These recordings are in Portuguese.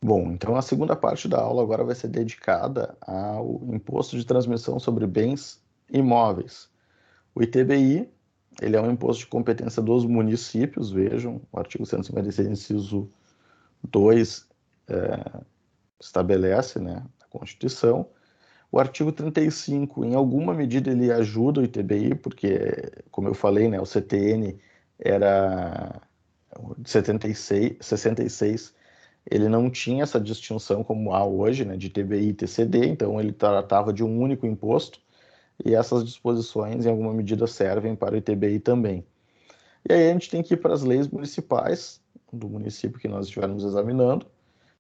Bom, então a segunda parte da aula agora vai ser dedicada ao Imposto de Transmissão sobre Bens Imóveis. O ITBI, ele é um imposto de competência dos municípios, vejam, o artigo 156, inciso 2, estabelece, né, a Constituição. O artigo 35, em alguma medida, ele ajuda o ITBI, porque, como eu falei, né, o CTN era de 76, 66, ele não tinha essa distinção como há hoje, né, de ITBI e TCD, então ele tratava de um único imposto, e essas disposições, em alguma medida, servem para o ITBI também. E aí a gente tem que ir para as leis municipais do município que nós estivermos examinando.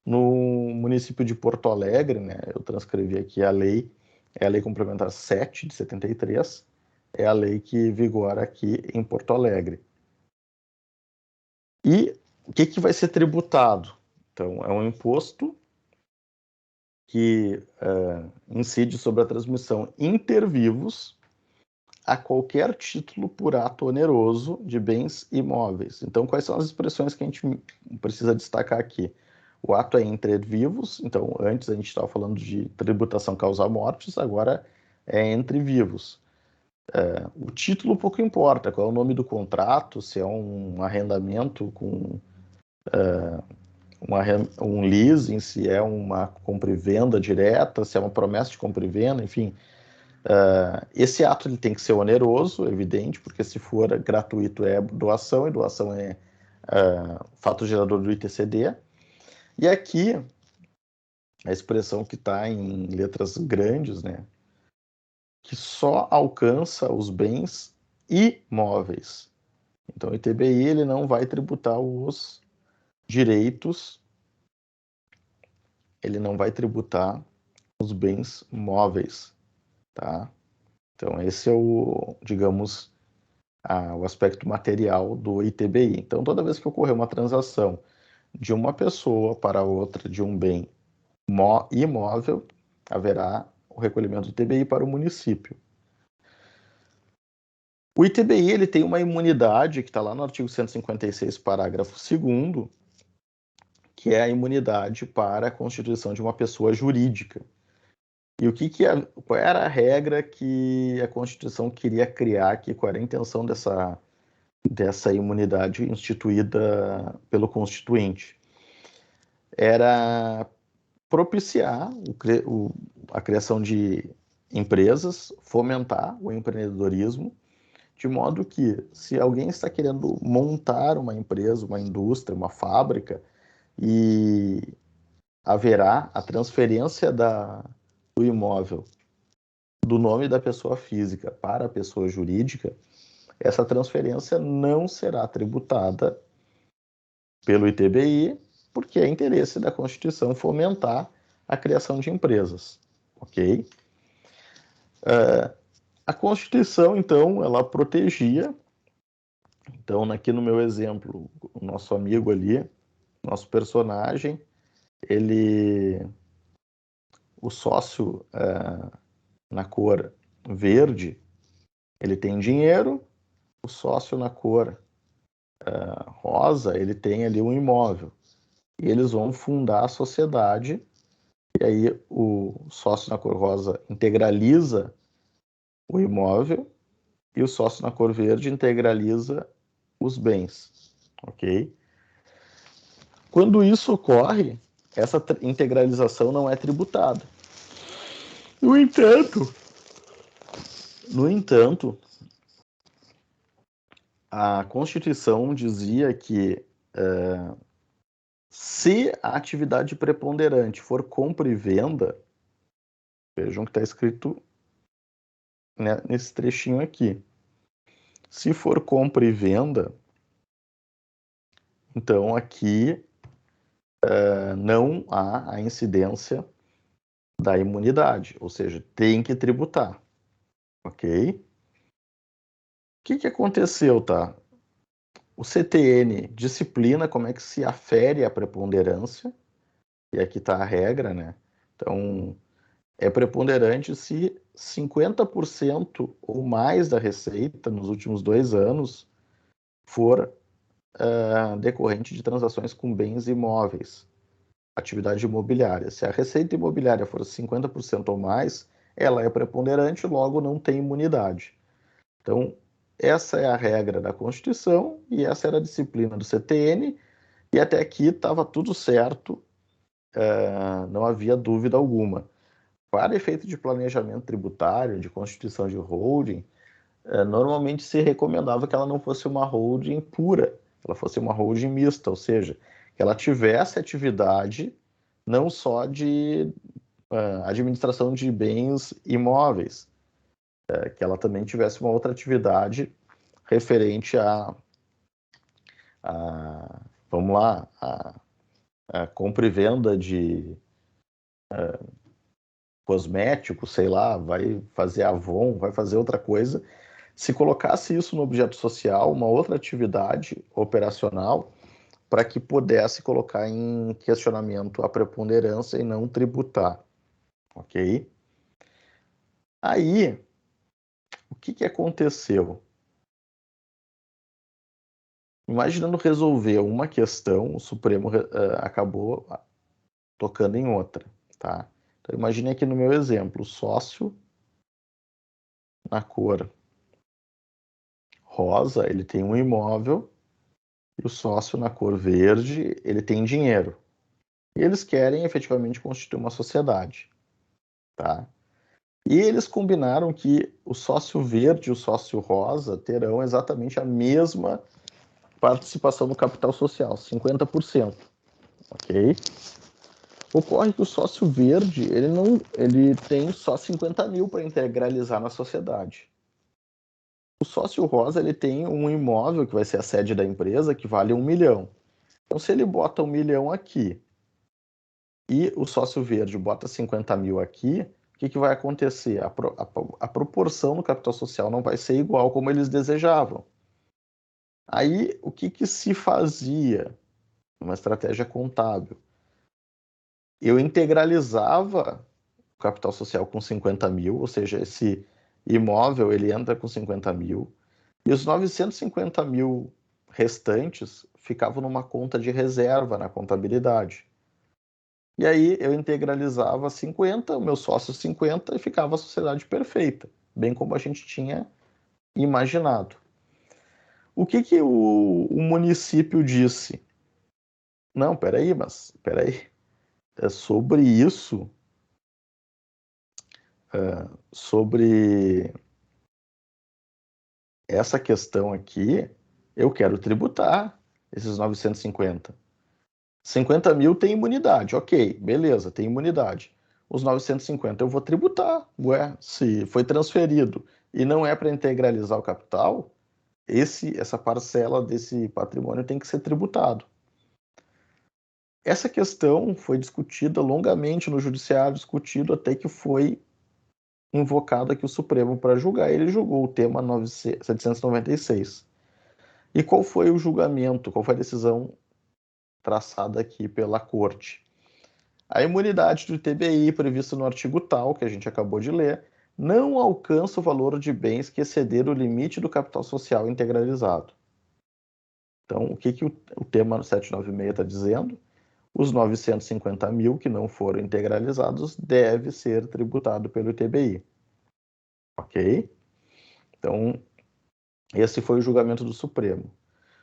No município de Porto Alegre, né, eu transcrevi aqui a lei, é a Lei Complementar 7 de 73, é a lei que vigora aqui em Porto Alegre. E o que vai ser tributado? Então, é um imposto que incide sobre a transmissão inter vivos a qualquer título por ato oneroso de bens imóveis. Então, quais são as expressões que a gente precisa destacar aqui? O ato é inter vivos, então antes a gente estava falando de tributação causa mortes, agora é entre vivos. O título pouco importa, qual é o nome do contrato, se é um arrendamento com um leasing, se é uma compra e venda direta, se é uma promessa de compra e venda, enfim. Esse ato ele tem que ser oneroso, evidente, porque se for gratuito é doação, e doação é fato gerador do ITCD. E aqui, a expressão que está em letras grandes, né, que só alcança os bens imóveis. Então, o ITBI ele não vai tributar os direitos, ele não vai tributar os bens móveis, tá? Então, esse é o, digamos, o aspecto material do ITBI. Então, toda vez que ocorrer uma transação de uma pessoa para outra de um bem imóvel, haverá o recolhimento do ITBI para o município. O ITBI ele tem uma imunidade que está lá no artigo 156, parágrafo 2º, que é a imunidade para a constituição de uma pessoa jurídica. E qual era a regra que a Constituição queria criar aqui, qual era a intenção dessa imunidade instituída pelo Constituinte? Era propiciar a criação de empresas, fomentar o empreendedorismo, de modo que, se alguém está querendo montar uma empresa, uma indústria, uma fábrica, e haverá a transferência do imóvel do nome da pessoa física para a pessoa jurídica, essa transferência não será tributada pelo ITBI, porque é interesse da Constituição fomentar a criação de empresas, ok? A Constituição, então, ela protegia. Então, aqui no meu exemplo, o nosso amigo ali, nosso personagem, o sócio na cor verde, ele tem dinheiro, o sócio na cor rosa, ele tem ali um imóvel. E eles vão fundar a sociedade, e aí o sócio na cor rosa integraliza o imóvel, e o sócio na cor verde integraliza os bens, ok? Quando isso ocorre, essa integralização não é tributada. No entanto, a Constituição dizia que se a atividade preponderante for compra e venda, vejam que está escrito, né, nesse trechinho aqui. Se for compra e venda, então aqui não há a incidência da imunidade, ou seja, tem que tributar, ok? O que aconteceu, tá? O CTN disciplina como é que se afere a preponderância, e aqui está a regra, né? Então, é preponderante se 50% ou mais da receita nos últimos 2 anos for decorrente de transações com bens imóveis. atividade imobiliária. Se a receita imobiliária for 50% ou mais, ela é preponderante, logo não tem imunidade. Então, essa é a regra da Constituição e essa era a disciplina do CTN, e até aqui estava tudo certo, não havia dúvida alguma. Para efeito de planejamento tributário, de constituição de holding, normalmente se recomendava que ela não fosse uma holding pura, ela fosse uma holding mista, ou seja, que ela tivesse atividade não só de administração de bens imóveis, que ela também tivesse uma outra atividade referente vamos lá, a compra e venda de cosméticos, sei lá, vai fazer Avon, vai fazer outra coisa. Se colocasse isso no objeto social, uma outra atividade operacional, para que pudesse colocar em questionamento a preponderância e não tributar, ok? Aí, o que aconteceu? Imaginando resolver uma questão, o Supremo acabou tocando em outra, tá? Então, imagine aqui no meu exemplo, o sócio na cor rosa, ele tem um imóvel, e o sócio na cor verde, ele tem dinheiro. E eles querem efetivamente constituir uma sociedade, tá? E eles combinaram que o sócio verde e o sócio rosa terão exatamente a mesma participação no capital social, 50%, ok? Ocorre que o sócio verde, ele tem só 50 mil para integralizar na sociedade. O sócio rosa, ele tem um imóvel que vai ser a sede da empresa que vale 1 milhão. Então, se ele bota 1 milhão aqui e o sócio verde bota 50 mil aqui, o que vai acontecer? A proporção do capital social não vai ser igual como eles desejavam. Aí, o que se fazia? Uma estratégia contábil. Eu integralizava o capital social com 50 mil, ou seja, esse imóvel ele entra com 50 mil, e os 950 mil restantes ficavam numa conta de reserva na contabilidade. E aí eu integralizava 50, o meu sócio 50 e ficava a sociedade perfeita, bem como a gente tinha imaginado. O que o município disse? Não, peraí. É sobre isso, sobre essa questão aqui, eu quero tributar esses 950. 50 mil tem imunidade, ok, beleza, tem imunidade. Os 950 eu vou tributar. Ué, se foi transferido e não é para integralizar o capital, essa parcela desse patrimônio tem que ser tributado. Essa questão foi discutida longamente no judiciário, discutido até que foi invocado aqui o Supremo para julgar. Ele julgou o tema 796. E qual foi o julgamento? Qual foi a decisão traçada aqui pela Corte? A imunidade do ITBI, prevista no artigo tal, que a gente acabou de ler, não alcança o valor de bens que exceder o limite do capital social integralizado. Então, o que o tema 796 está dizendo? Os 950 mil que não foram integralizados deve ser tributado pelo ITBI. Ok? Então, esse foi o julgamento do Supremo.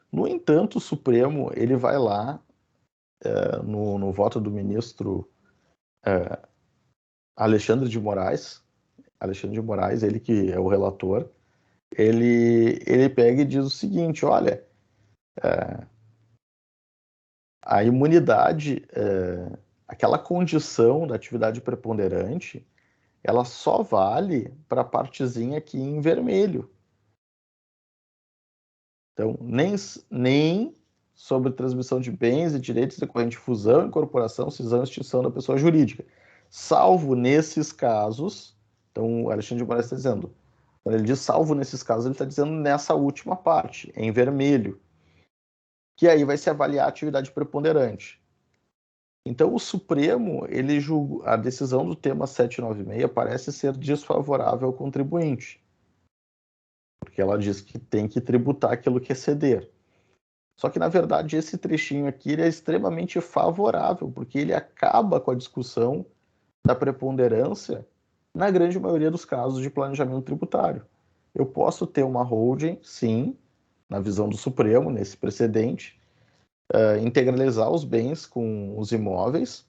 No entanto, o Supremo ele vai lá, no voto do ministro Alexandre de Moraes, ele que é o relator, ele pega e diz o seguinte, olha, a imunidade, aquela condição da atividade preponderante, ela só vale para a partezinha aqui em vermelho. Então, nem sobre transmissão de bens e direitos decorrentes de fusão, incorporação, cisão e extinção da pessoa jurídica. Salvo nesses casos, então o Alexandre de Moraes está dizendo, quando ele diz salvo nesses casos, ele está dizendo nessa última parte, em vermelho, que aí vai se avaliar a atividade preponderante. Então, o Supremo, ele julgou, a decisão do tema 796 parece ser desfavorável ao contribuinte, porque ela diz que tem que tributar aquilo que exceder. Só que, na verdade, esse trechinho aqui ele é extremamente favorável, porque ele acaba com a discussão da preponderância na grande maioria dos casos de planejamento tributário. Eu posso ter uma holding, sim, na visão do Supremo, nesse precedente, integralizar os bens com os imóveis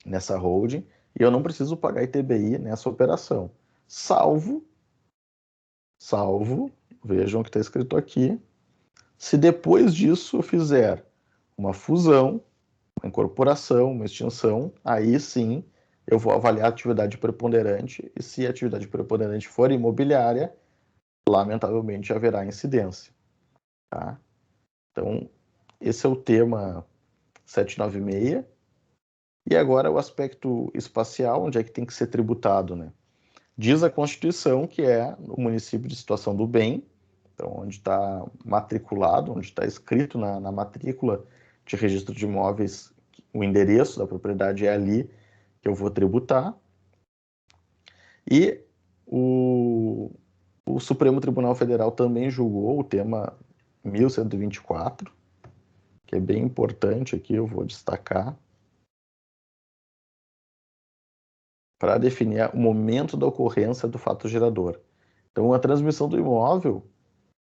nessa holding, e eu não preciso pagar ITBI nessa operação, salvo, vejam o que está escrito aqui, se depois disso eu fizer uma fusão, uma incorporação, uma extinção, aí sim eu vou avaliar a atividade preponderante, e se a atividade preponderante for imobiliária, lamentavelmente haverá incidência. Tá? Então, esse é o tema 796. E agora o aspecto espacial, onde é que tem que ser tributado, né? Diz a Constituição que é o município de situação do bem, então onde está matriculado, onde está escrito na matrícula de registro de imóveis, o endereço da propriedade é ali que eu vou tributar. E o Supremo Tribunal Federal também julgou o tema 1124, que é bem importante aqui, eu vou destacar, para definir o momento da ocorrência do fato gerador. Então, a transmissão do imóvel,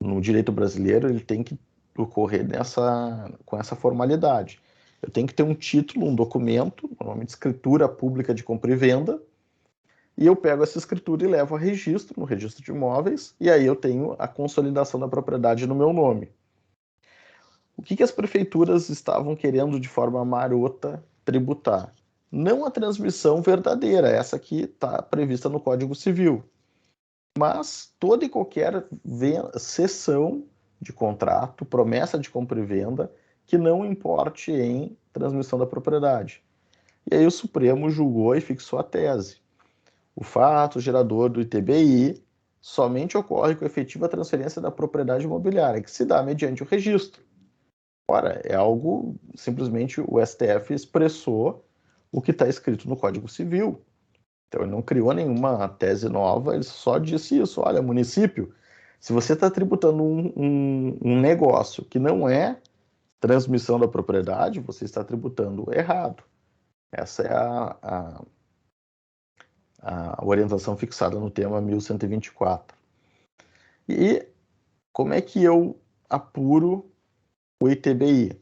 no direito brasileiro, ele tem que ocorrer com essa formalidade. Eu tenho que ter um título, um documento, normalmente escritura pública de compra e venda, e eu pego essa escritura e levo a registro, no registro de imóveis, e aí eu tenho a consolidação da propriedade no meu nome. O que as prefeituras estavam querendo de forma marota tributar? Não a transmissão verdadeira, essa que está prevista no Código Civil, mas toda e qualquer cessão de contrato, promessa de compra e venda, que não importe em transmissão da propriedade. E aí o Supremo julgou e fixou a tese. O fato gerador do ITBI somente ocorre com efetiva transferência da propriedade imobiliária, que se dá mediante o registro. Ora, é algo, simplesmente o STF expressou o que está escrito no Código Civil. Então, ele não criou nenhuma tese nova, ele só disse isso. Olha, município, se você está tributando um negócio que não é transmissão da propriedade, você está tributando errado. Essa é a orientação fixada no tema 1124. E como é que eu apuro o ITBI?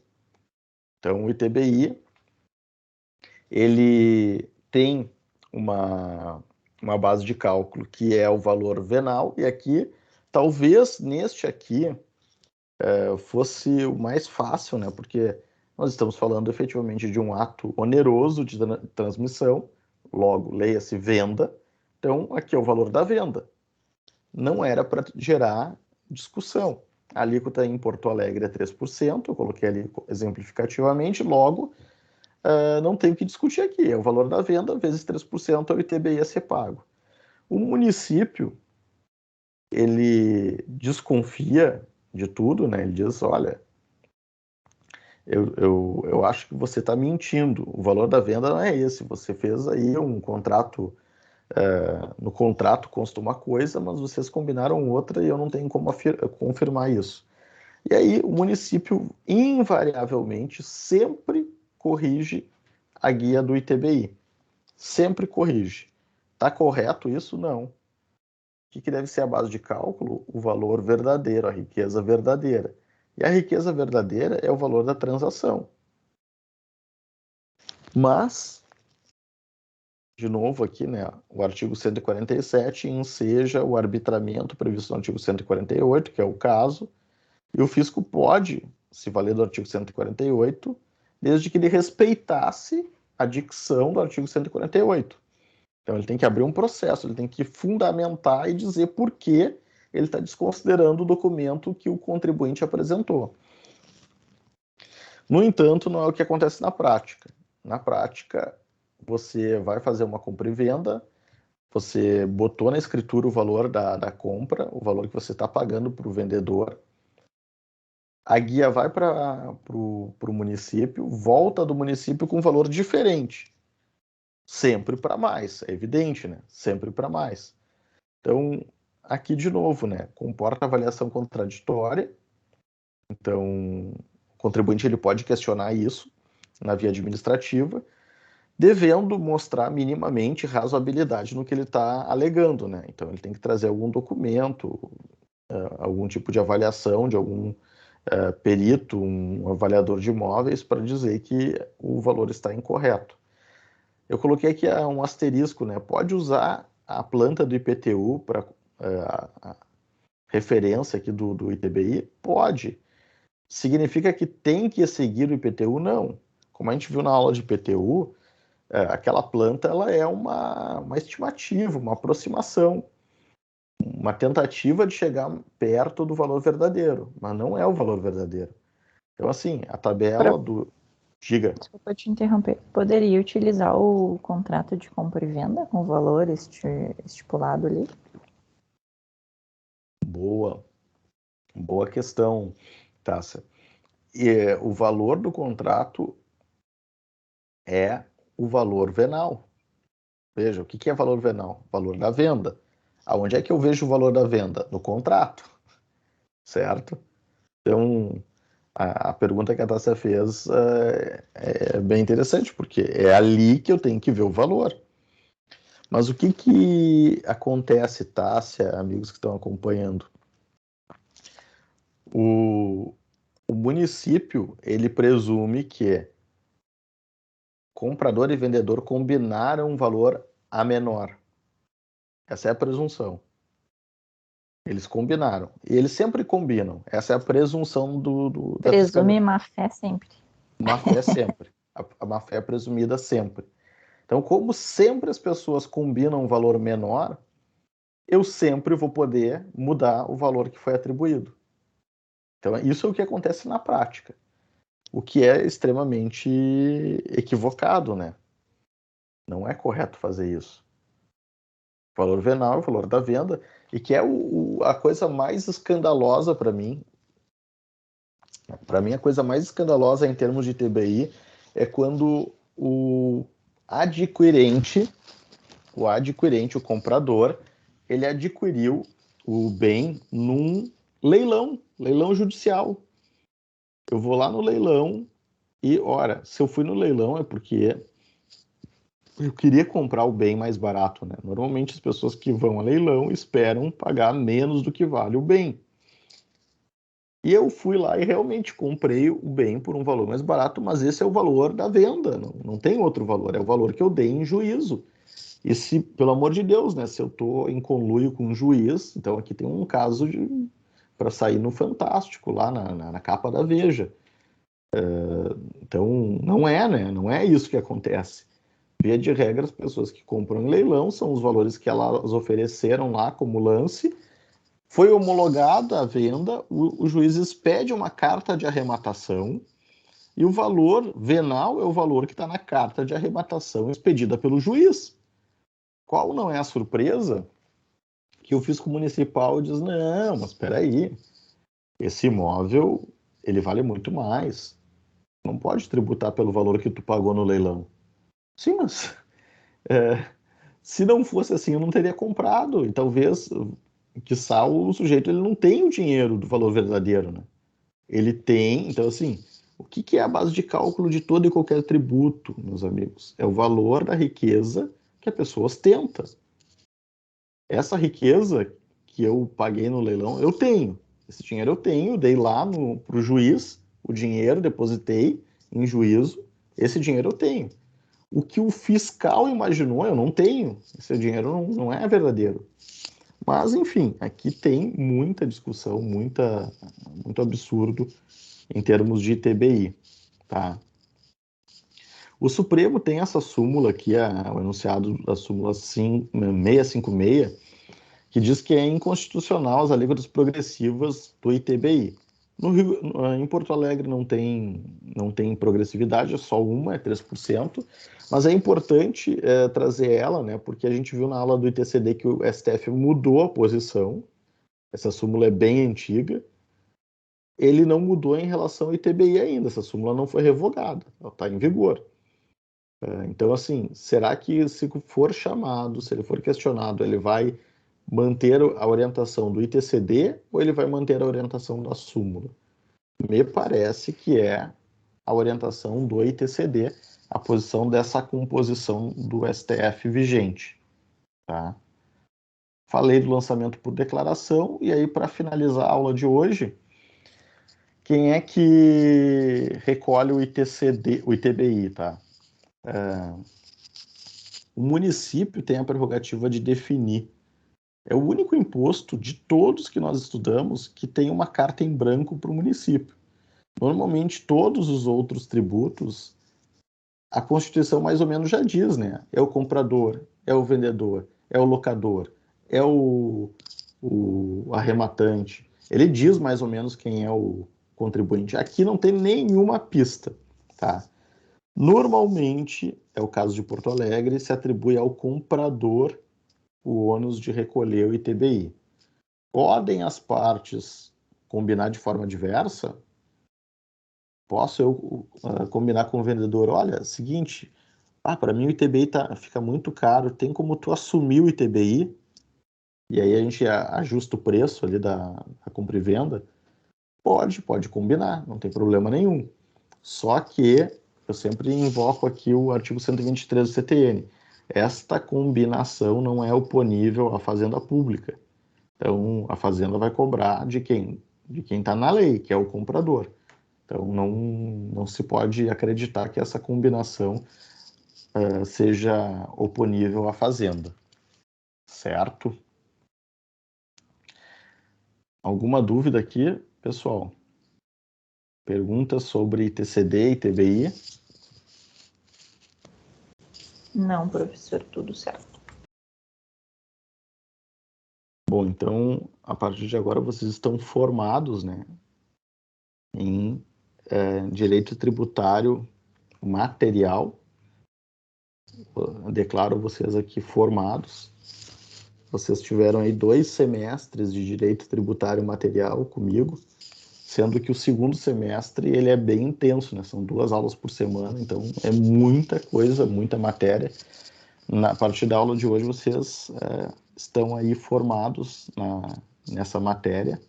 Então, o ITBI, ele tem uma base de cálculo que é o valor venal, e aqui, talvez neste aqui, fosse o mais fácil, né? Porque nós estamos falando efetivamente de um ato oneroso de transmissão, logo, leia-se venda, então aqui é o valor da venda. Não era para gerar discussão. A alíquota em Porto Alegre é 3%, eu coloquei ali exemplificativamente, logo, não tem o que discutir aqui, é o valor da venda vezes 3% é o ITBI a ser pago. O município, ele desconfia de tudo, né? Ele diz, olha, eu acho que você está mentindo, o valor da venda não é esse, você fez aí um contrato, no contrato consta uma coisa, mas vocês combinaram outra e eu não tenho como confirmar isso. E aí o município, invariavelmente, sempre corrige a guia do ITBI. Sempre corrige. Está correto isso? Não. O que deve ser a base de cálculo? O valor verdadeiro, a riqueza verdadeira. E a riqueza verdadeira é o valor da transação. Mas, de novo aqui, né, o artigo 147 enseja o arbitramento previsto no artigo 148, que é o caso, e o fisco pode se valer do artigo 148, desde que ele respeitasse a dicção do artigo 148. Então, ele tem que abrir um processo, ele tem que fundamentar e dizer por que ele está desconsiderando o documento que o contribuinte apresentou. No entanto, não é o que acontece na prática. Na prática, você vai fazer uma compra e venda, você botou na escritura o valor da compra, o valor que você está pagando para o vendedor, a guia vai para o município, volta do município com um valor diferente. Sempre para mais, é evidente, né? Sempre para mais. Então, aqui de novo, né? Comporta avaliação contraditória, Então, o contribuinte ele pode questionar isso na via administrativa, devendo mostrar minimamente razoabilidade no que ele está alegando, né? Então, ele tem que trazer algum documento, algum tipo de avaliação de algum perito, um avaliador de imóveis, para dizer que o valor está incorreto. Eu coloquei aqui um asterisco, né? Pode usar a planta do IPTU para a referência aqui do ITBI? Pode. Significa que tem que seguir o IPTU? Não. Como a gente viu na aula de IPTU, aquela planta ela é uma estimativa, uma aproximação, uma tentativa de chegar perto do valor verdadeiro, mas não é o valor verdadeiro. Então, assim, a tabela do... Diga. Desculpa te interromper. Poderia utilizar o contrato de compra e venda com o valor estipulado ali? Boa questão, Tássia. E o valor do contrato é o valor venal. Veja, o que é valor venal? Valor da venda. Aonde é que eu vejo o valor da venda? No contrato, certo? Então, a pergunta que a Tássia fez é bem interessante, porque é ali que eu tenho que ver o valor. Mas o que acontece, Tássia, amigos que estão acompanhando? O município, ele presume que comprador e vendedor combinaram um valor a menor. Essa é a presunção. Eles combinaram. E eles sempre combinam. Essa é a presunção da fiscalização. Presume má fé sempre. Má fé sempre. A má fé é presumida sempre. Então, como sempre as pessoas combinam um valor menor, eu sempre vou poder mudar o valor que foi atribuído. Então, isso é o que acontece na prática. O que é extremamente equivocado, né? Não é correto fazer isso. O valor venal é o valor da venda, e que é a coisa mais escandalosa para mim. Para mim, a coisa mais escandalosa em termos de TBI é quando o adquirente, o comprador, ele adquiriu o bem num leilão judicial. Eu vou lá no leilão e, ora, se eu fui no leilão é porque eu queria comprar o bem mais barato, né? Normalmente as pessoas que vão a leilão esperam pagar menos do que vale o bem. E eu fui lá e realmente comprei o bem por um valor mais barato, mas esse é o valor da venda, não tem outro valor, é o valor que eu dei em juízo. E se, pelo amor de Deus, né, se eu estou em conluio com um juiz, então aqui tem um caso para sair no Fantástico, lá na capa da Veja. Então, não é, né? Não é isso que acontece. Via de regra, as pessoas que compram em leilão são os valores que elas ofereceram lá como lance. Foi homologada a venda, o juiz expede uma carta de arrematação e o valor venal é o valor que está na carta de arrematação expedida pelo juiz. Qual não é a surpresa que o fisco municipal diz, não, mas espera aí, esse imóvel ele vale muito mais. Não pode tributar pelo valor que tu pagou no leilão. Sim, mas se não fosse assim, eu não teria comprado. E talvez, quiçá, o sujeito ele não tem o dinheiro do valor verdadeiro, né? Ele tem, então assim, o que é a base de cálculo de todo e qualquer tributo, meus amigos? É o valor da riqueza que a pessoa ostenta. Essa riqueza que eu paguei no leilão, eu tenho. Esse dinheiro eu tenho, dei lá para o juiz o dinheiro, depositei em juízo, esse dinheiro eu tenho. O que o fiscal imaginou, eu não tenho. Esse dinheiro não é verdadeiro. Mas, enfim, aqui tem muita discussão, muito absurdo em termos de TBI. Tá? O Supremo tem essa súmula aqui, o enunciado da súmula 656, que diz que é inconstitucional as alíquotas progressivas do ITBI. Em Porto Alegre não tem progressividade, é só uma, é 3%, mas é importante trazer ela, né, porque a gente viu na aula do ITCD que o STF mudou a posição, essa súmula é bem antiga, ele não mudou em relação ao ITBI ainda, essa súmula não foi revogada, ela está em vigor. Então, assim, será que se for chamado, se ele for questionado, ele vai manter a orientação do ITCD ou ele vai manter a orientação da súmula? Me parece que é a orientação do ITCD, a posição dessa composição do STF vigente, tá? Falei do lançamento por declaração, e aí, para finalizar a aula de hoje, quem é que recolhe o ITCD, o ITBI, tá? O município tem a prerrogativa de definir. É o único imposto de todos que nós estudamos que tem uma carta em branco para o município. Normalmente, todos os outros tributos, a Constituição mais ou menos já diz, né? É o comprador, é o vendedor, é o locador, é o arrematante. Ele diz mais ou menos quem é o contribuinte. Aqui não tem nenhuma pista, tá? Normalmente, é o caso de Porto Alegre, se atribui ao comprador o ônus de recolher o ITBI. Podem as partes combinar de forma diversa? Posso eu combinar com o vendedor? Olha, seguinte, para mim o ITBI fica muito caro, tem como tu assumir o ITBI? E aí a gente ajusta o preço ali da compra e venda? Pode combinar, não tem problema nenhum. Só que eu sempre invoco aqui o artigo 123 do CTN. Esta combinação não é oponível à fazenda pública. Então, a fazenda vai cobrar de quem? De quem está na lei, que é o comprador. Então, não se pode acreditar que essa combinação seja oponível à fazenda. Certo? Alguma dúvida aqui, pessoal? Perguntas sobre ITCD e ITBI? Não, professor, tudo certo. Bom, então, a partir de agora vocês estão formados, né, em direito tributário material. Eu declaro vocês aqui formados. Vocês tiveram aí 2 semestres de direito tributário material comigo, sendo que o segundo semestre ele é bem intenso, né? São 2 aulas por semana, então é muita coisa, muita matéria. A partir da aula de hoje vocês estão aí formados nessa matéria.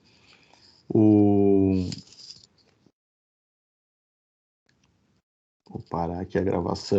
Vou parar aqui a gravação.